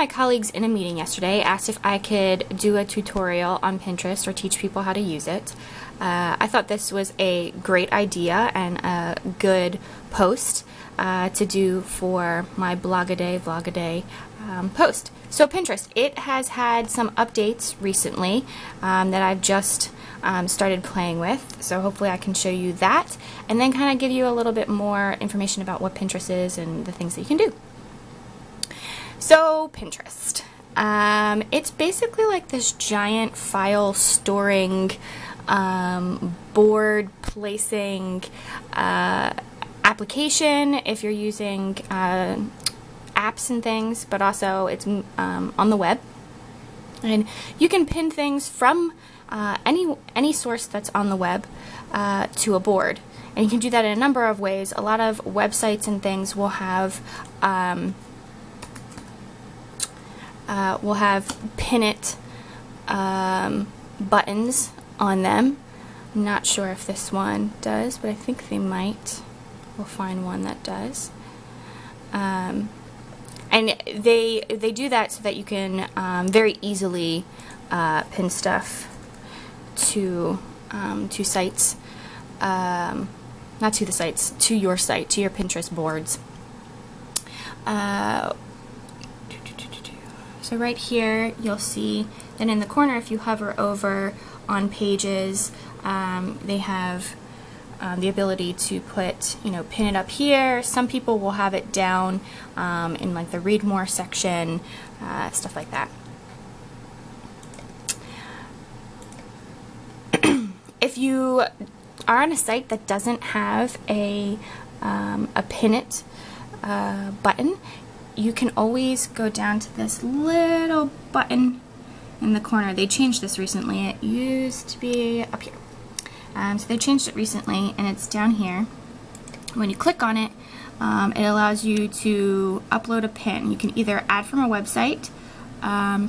my colleagues in a meeting yesterday asked if I could do a tutorial on Pinterest or teach people how to use it. I thought this was a great idea and a good post to do for my Vlog-A-Day post. So Pinterest, it has had some updates recently that I've just started playing with, so hopefully I can show you that and then kind of give you a little bit more information about what Pinterest is and the things that you can do. So Pinterest, it's basically like this giant file storing, board placing application if you're using apps and things, but also it's on the web, and you can pin things from any source that's on the web to a board, and you can do that in a number of ways. A lot of websites and things will have pin it buttons on them. I'm not sure if this one does, but I think they might. We'll find one that does. And they do that so that you can very easily pin stuff to sites, not to the sites, to your site, to your Pinterest boards. So right here, you'll see that in the corner, if you hover over on pages, they have the ability to put, pin it up here. Some people will have it down in like the read more section, stuff like that. If you are on a site that doesn't have a pin it button, you can always go down to this little button in the corner. They changed this recently. It used to be up here. So they changed it recently, and it's down here. When you click on it, it allows you to upload a pin. You can either add from a website,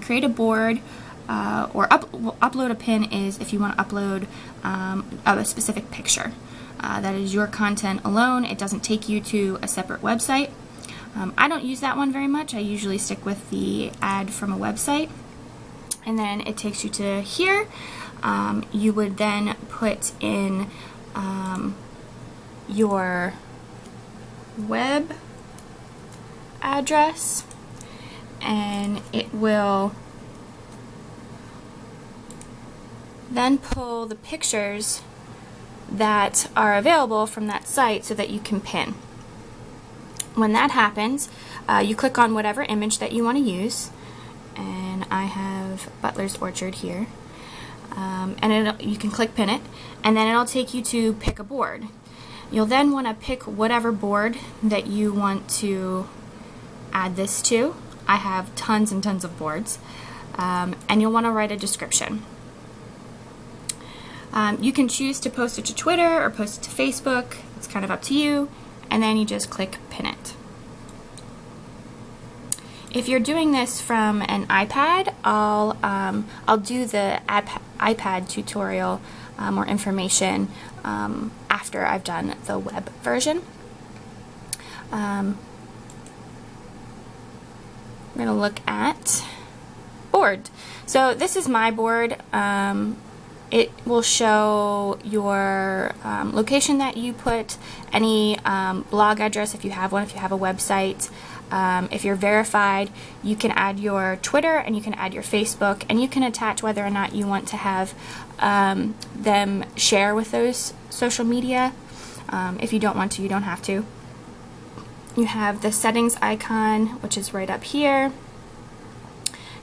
create a board, or upload a pin is if you want to upload a specific picture. That is your content alone. It doesn't take you to a separate website. I don't use that one very much. I usually stick with the add from a website. And then it takes you to here. You would then put in your web address, and it will then pull the pictures that are available from that site so that you can pin. When that happens, you click on whatever image that you want to use, and I have Butler's Orchard here. And you can click pin it, and then it'll take you to pick a board. You'll then want to pick whatever board that you want to add this to. I have tons and tons of boards, and you'll want to write a description. You can choose to post it to Twitter or post it to Facebook. It's kind of up to you, and then you just click pin it. If you're doing this from an iPad, I'll do the iPad tutorial or information after I've done the web version. We're going to look at board. So this is my board. It will show your location that you put, any blog address if you have one, if you have a website. If you're verified, you can add your Twitter and you can add your Facebook, and you can attach whether or not you want to have them share with those social media. If you don't want to, you don't have to. You have the settings icon, which is right up here.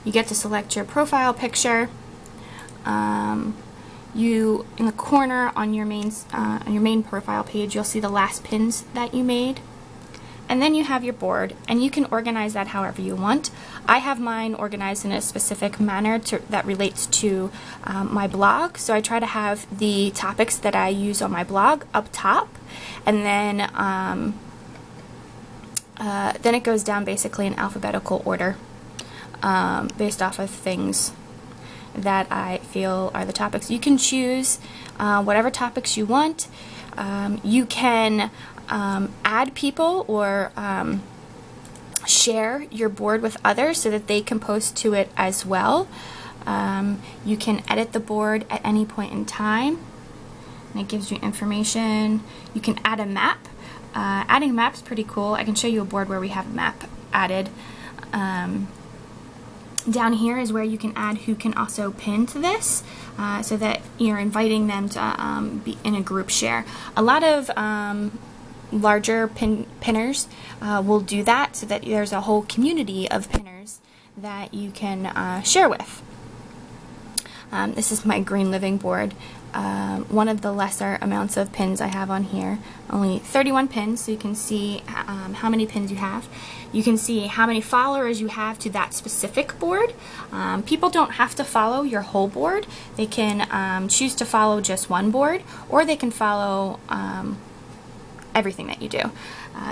You get to select your profile picture. You, in the corner on your main profile page, you'll see the last pins that you made. And then you have your board, and you can organize that however you want. I have mine organized in a specific manner that relates to my blog. So I try to have the topics that I use on my blog up top, and then it goes down basically in alphabetical order based off of things that I feel are the topics. You can choose whatever topics you want. You can add people or share your board with others so that they can post to it as well. You can edit the board at any point in time, and it gives you information. You can add a map. Adding a map is pretty cool. I can show you a board where we have a map added. Down here is where you can add who can also pin to this, so that you're inviting them to be in a group share. A lot of larger pinners will do that, so that there's a whole community of pinners that you can share with. This is my green living board. One of the lesser amounts of pins I have on here. Only 31 pins, so you can see how many pins you have. You can see how many followers you have to that specific board. People don't have to follow your whole board. They can choose to follow just one board, or they can follow everything that you do.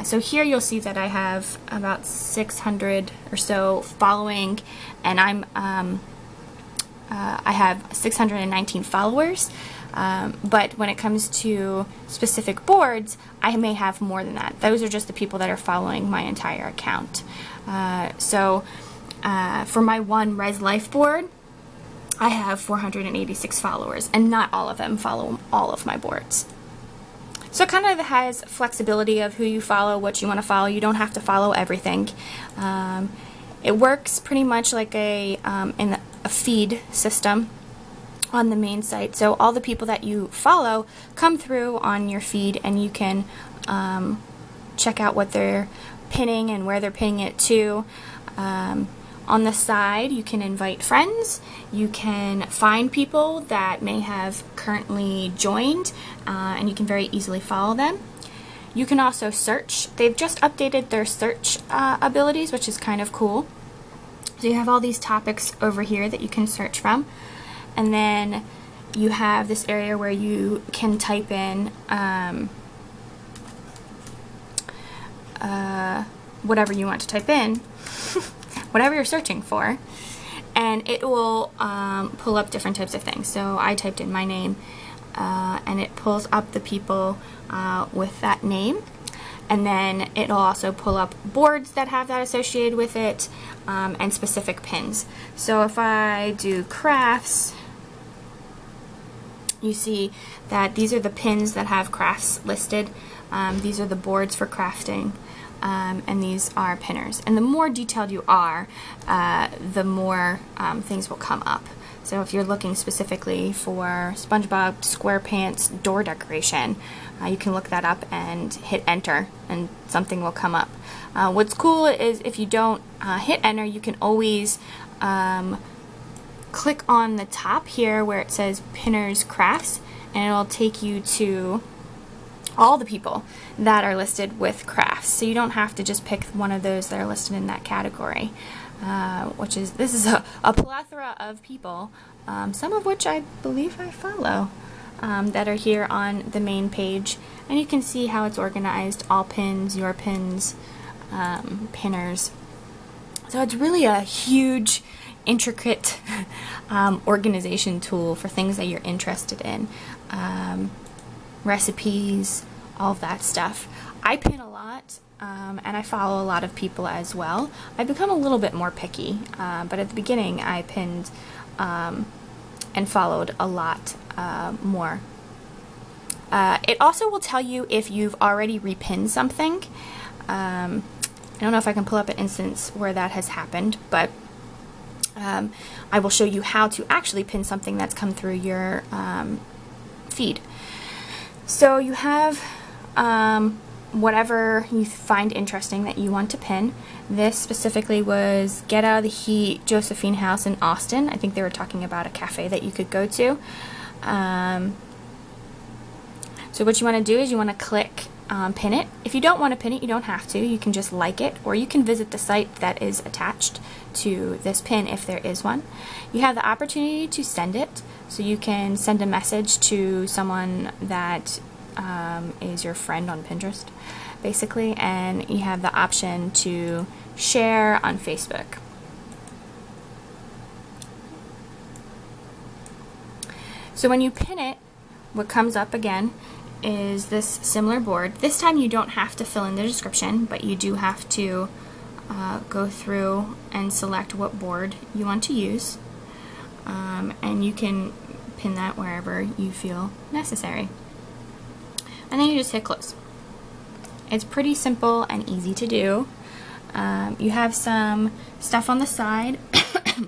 So here you'll see that I have about 600 or so following, and I have 619 followers, but when it comes to specific boards, I may have more than that. Those are just the people that are following my entire account. For my one Res Life board, I have 486 followers, and not all of them follow all of my boards. So it kind of has flexibility of who you follow, what you want to follow. You don't have to follow everything. It works pretty much like in a feed system on the main site. So all the people that you follow come through on your feed, and you can check out what they're pinning and where they're pinning it to. On the side, you can invite friends. You can find people that may have currently joined, and you can very easily follow them. You can also search. They've just updated their search abilities, which is kind of cool. So you have all these topics over here that you can search from, and then you have this area where you can type in whatever you want to type in, whatever you're searching for, and it will pull up different types of things. So I typed in my name, and it pulls up the people with that name. And then it'll also pull up boards that have that associated with it, and specific pins. So if I do crafts, you see that these are the pins that have crafts listed. These are the boards for crafting, and these are pinners. And the more detailed you are, the more things will come up. So if you're looking specifically for SpongeBob SquarePants door decoration, you can look that up and hit enter, and something will come up. What's cool is if you don't hit enter, you can always click on the top here where it says Pinners Crafts, and it'll take you to all the people that are listed with crafts. So you don't have to just pick one of those that are listed in that category. This is a plethora of people, some of which I believe I follow, that are here on the main page, and you can see how it's organized: all pins, your pins, pinners. So it's really a huge, intricate organization tool for things that you're interested in, recipes, all of that stuff. I pin a lot. And I follow a lot of people as well. I've become a little bit more picky, but at the beginning I pinned and followed a lot more. It also will tell you if you've already repinned something. I don't know if I can pull up an instance where that has happened, but I will show you how to actually pin something that's come through your feed. So you have whatever you find interesting that you want to pin. This specifically was Get Out of the Heat Josephine House in Austin. I think they were talking about a cafe that you could go to. So what you want to do is you want to click pin it. If you don't want to pin it, you don't have to. You can just like it, or you can visit the site that is attached to this pin if there is one. You have the opportunity to send it, so you can send a message to someone that is your friend on Pinterest, basically, and you have the option to share on Facebook. So when you pin it, what comes up again is this similar board. This time you don't have to fill in the description, but you do have to go through and select what board you want to use, and you can pin that wherever you feel necessary. And then you just hit close. It's pretty simple and easy to do. You have some stuff on the side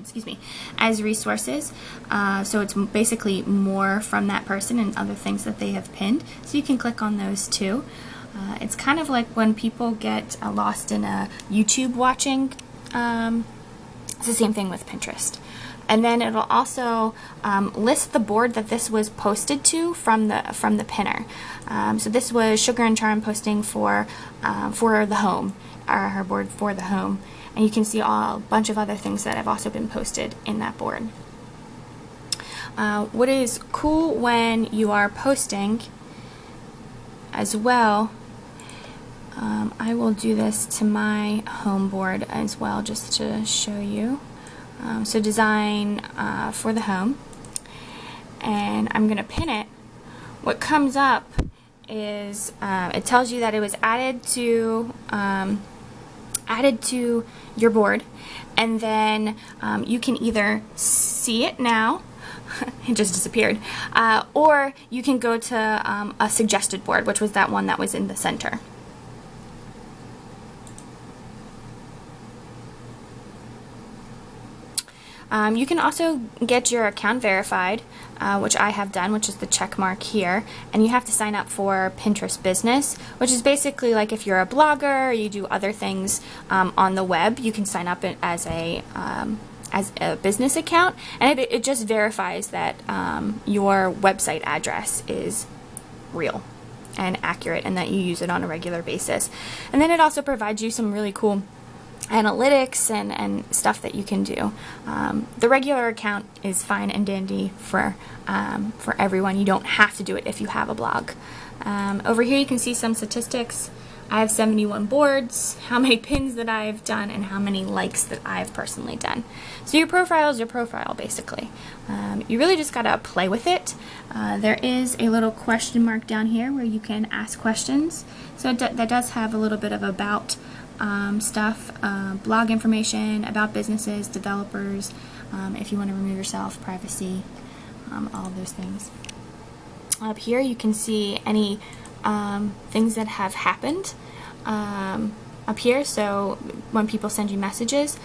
excuse me, as resources, so it's basically more from that person and other things that they have pinned, so you can click on those too. It's kind of like when people get lost in a YouTube watching, it's the same thing with Pinterest. And then it'll also list the board that this was posted to from the pinner. So this was Sugar and Charm posting for the home, or her board for the home. And you can see a bunch of other things that have also been posted in that board. What is cool when you are posting as well, I will do this to my home board as well just to show you. So design for the home, and I'm going to pin it. What comes up is it tells you that it was added to your board, and then you can either see it now, it just disappeared, or you can go to a suggested board, which was that one that was in the center. You can also get your account verified, which I have done, which is the check mark here, and you have to sign up for Pinterest Business, which is basically like if you're a blogger or you do other things on the web, you can sign up as a business account, and it just verifies that your website address is real and accurate and that you use it on a regular basis. And then it also provides you some really cool analytics and stuff that you can do. The regular account is fine and dandy for everyone. You don't have to do it if you have a blog. Over here you can see some statistics. I have 71 boards, how many pins that I've done, and how many likes that I've personally done. So your profile is your profile, basically. You really just gotta play with it. There is a little question mark down here where you can ask questions. So that does have a little bit of about stuff, blog information, about businesses, developers, if you want to remove yourself, privacy, all of those things. Up here you can see any things that have happened up here, so when people send you messages,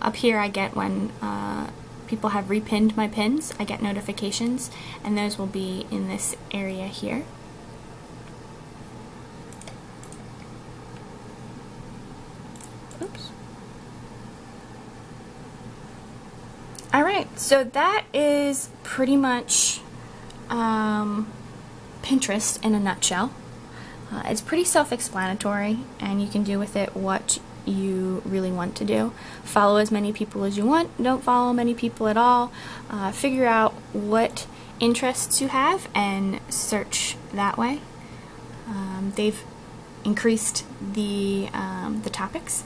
up here I get when people have repinned my pins, I get notifications, and those will be in this area here. Oops. Alright, so that is pretty much Pinterest in a nutshell. It's pretty self-explanatory, and you can do with it what you really want to do. Follow as many people as you want, don't follow many people at all. Figure out what interests you have and search that way. They've increased the topics.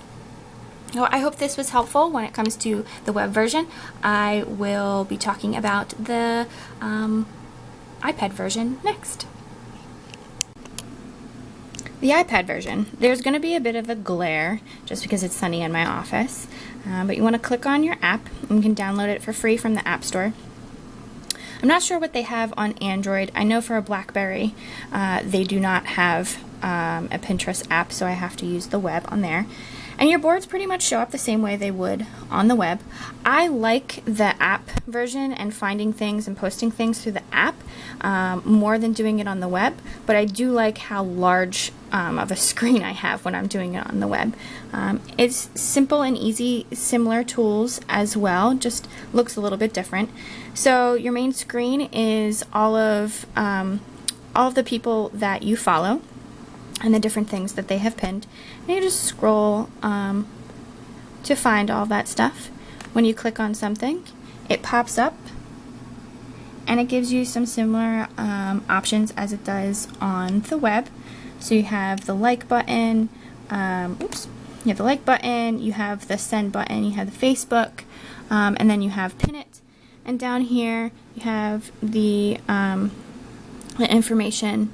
So I hope this was helpful when it comes to the web version. I will be talking about the iPad version next. The iPad version, there's going to be a bit of a glare just because it's sunny in my office, but you want to click on your app, and you can download it for free from the App Store. I'm not sure what they have on Android. I know for a BlackBerry they do not have a Pinterest app, so I have to use the web on there. And your boards pretty much show up the same way they would on the web. I like the app version and finding things and posting things through the app more than doing it on the web, but I do like how large of a screen I have when I'm doing it on the web. It's simple and easy, similar tools as well, just looks a little bit different. So your main screen is all of the people that you follow and the different things that they have pinned, and you just scroll to find all that stuff. When you click on something, it pops up and it gives you some similar options as it does on the web. So you have the like button, you have the like button, you have the send button, you have the Facebook, and then you have pin it, and down here you have the information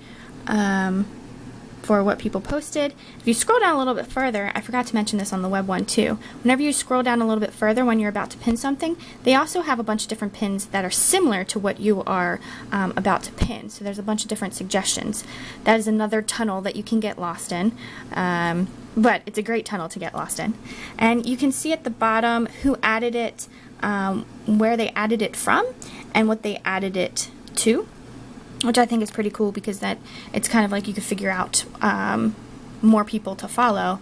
for what people posted. If you scroll down a little bit further, I forgot to mention this on the web one too. Whenever you scroll down a little bit further when you're about to pin something, they also have a bunch of different pins that are similar to what you are about to pin. So there's a bunch of different suggestions. That is another tunnel that you can get lost in. But it's a great tunnel to get lost in. And you can see at the bottom who added it, where they added it from, and what they added it to, which I think is pretty cool because that it's kind of like you could figure out more people to follow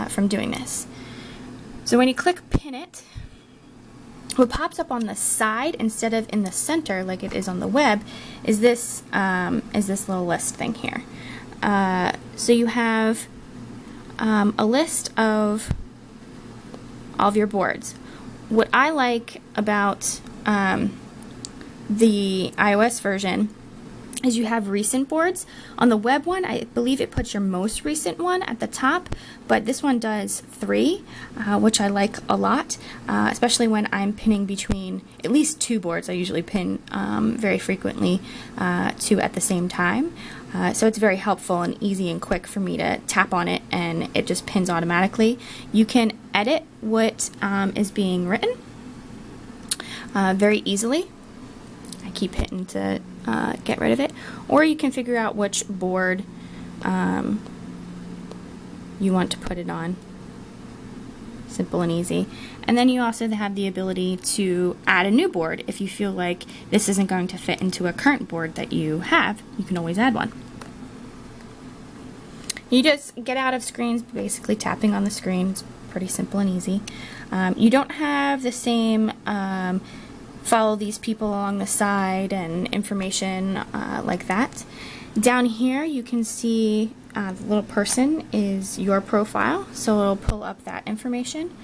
from doing this. So when you click pin it, what pops up on the side instead of in the center like it is on the web is this little list thing here. So you have a list of all of your boards. What I like about the iOS version is you have recent boards. On the web one, I believe it puts your most recent one at the top, but this one does 3, which I like a lot, especially when I'm pinning between at least 2 boards. I usually pin very frequently 2 at the same time. So it's very helpful and easy and quick for me to tap on it and it just pins automatically. You can edit what is being written very easily. I keep hitting to get rid of it. Or you can figure out which board you want to put it on. Simple and easy. And then you also have the ability to add a new board. If you feel like this isn't going to fit into a current board that you have, you can always add one. You just get out of screens basically tapping on the screen. It's pretty simple and easy. You don't have the same follow these people along the side and information like that. Down here you can see the little person is your profile, so it'll pull up that information.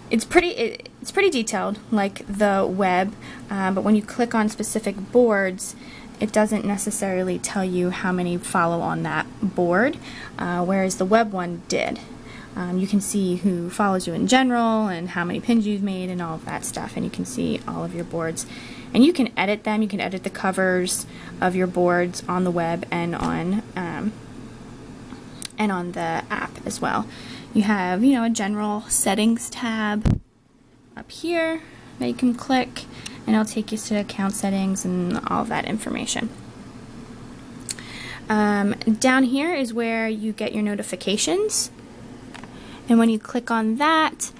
It's pretty detailed like the web, but when you click on specific boards, it doesn't necessarily tell you how many follow on that board, whereas the web one did. You can see who follows you in general and how many pins you've made and all of that stuff, and you can see all of your boards. And you can edit them. You can edit the covers of your boards on the web and on the app as well. You have, a general settings tab up here that you can click, and it'll take you to account settings and all of that information. Down here is where you get your notifications. And when you click on that,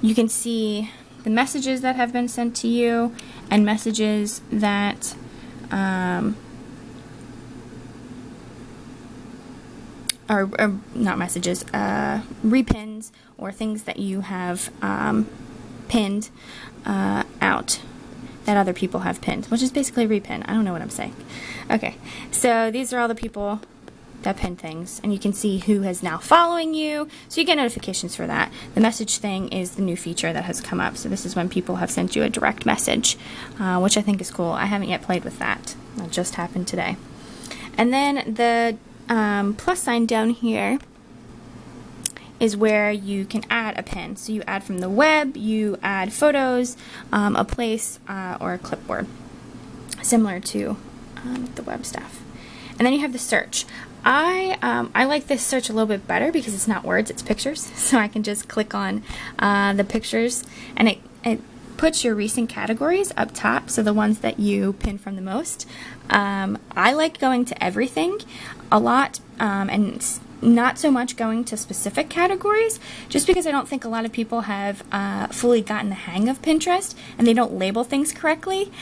you can see the messages that have been sent to you and messages that or not messages, repins or things that you have pinned out that other people have pinned, which is basically repin. I don't know what I'm saying. Okay, so these are all the people that pin things, and you can see who is now following you, so you get notifications for that. The message thing is the new feature that has come up, so this is when people have sent you a direct message, which I think is cool. I haven't yet played with that. That just happened today. And then the plus sign down here is where you can add a pin. So you add from the web, you add photos, a place, or a clipboard, similar to the web stuff. And then you have the search. I like this search a little bit better because it's not words, it's pictures. So I can just click on the pictures, and it puts your recent categories up top, so the ones that you pin from the most. I like going to everything a lot, and not so much going to specific categories, just because I don't think a lot of people have fully gotten the hang of Pinterest, and they don't label things correctly.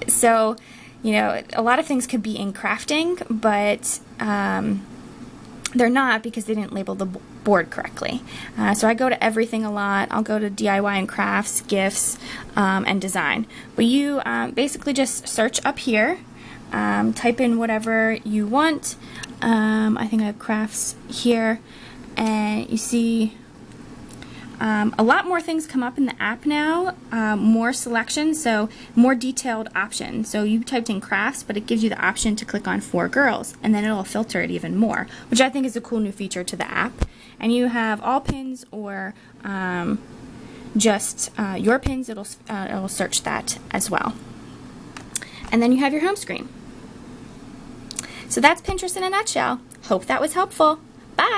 So a lot of things could be in crafting, but they're not because they didn't label the board correctly. So I go to everything a lot. I'll go to DIY and crafts, gifts, and design. But you basically just search up here, type in whatever you want. I think I have crafts here, and you see a lot more things come up in the app now, more selection, so more detailed options. So you typed in crafts, but it gives you the option to click on for girls, and then it'll filter it even more, which I think is a cool new feature to the app. And you have all pins or just your pins, it'll search that as well. And then you have your home screen. So that's Pinterest in a nutshell. Hope that was helpful. Bye!